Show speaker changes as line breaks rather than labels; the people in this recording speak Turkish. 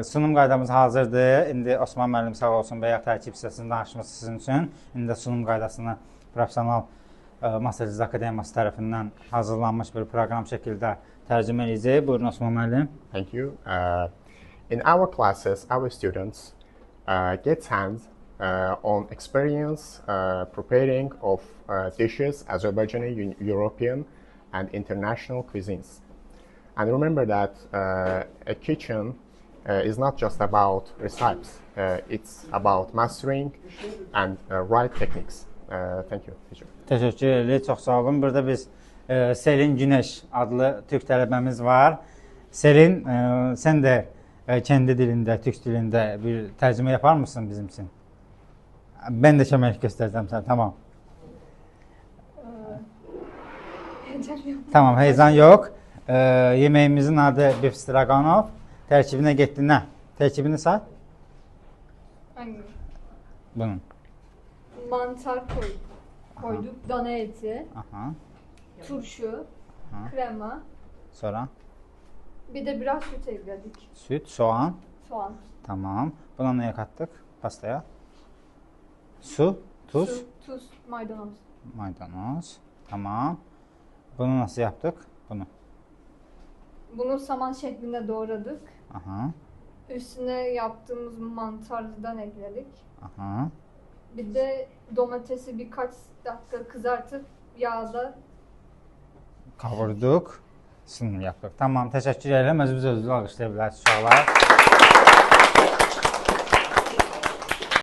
Sunum qaydamız hazırdır. İndi Osman müəllim sağ olsun bayaq tərkib hissəsini danışması sizin üçün. İndi də sunum qaydasını professional Massachusetts Akademiyası tərəfindən hazırlanmış bir proqram şəkildə tərcümə edəcək. Buyurun Osman müəllim.
Thank you. In our classes, our students get hands on experience preparing of dishes, Azerbaijani, European, and international cuisines. And remember that a kitchen is not just about recipes. It's about mastering and right techniques. Thank you, teacher.
Təşəkkür edirik, çox sağ olun. Burada biz Selin Güneş adlı Türk tələbəmiz var. Selin, sən də kendi dilində, Türk dilində bir tərcümə yapar mısın bizim için? Ben de şöyle göstereceğim sana, tamam. Tamam, heyecan yok. Yemeğimizin adı beef stroganoff. Tərkibinə getdi nə? Tərkibini say.
Hangi?
Bunun.
Mantar koyduk, dana eti,
Aha.
turşu,
Aha.
krema,
Sonra
bir de biraz süt ekledik.
süt, soğan.
Soğan.
Tamam. Buna neye kattık? Pastaya. Su, tuz.
Su, tuz, maydanoz.
Maydanoz. Tamam. Bunu nasıl yaptık? Bunu.
Bunu saman şeklinde doğradık.
Aha.
Üstüne yaptığımız mantardan ekledik.
Aha.
Bir de domatesi birkaç dakika kızartıp yağda
Kavurduk. Sunum yaptık. Tamam, teşekkür ederim. Özünüzü alqışlayabilirsiniz uşaqlar.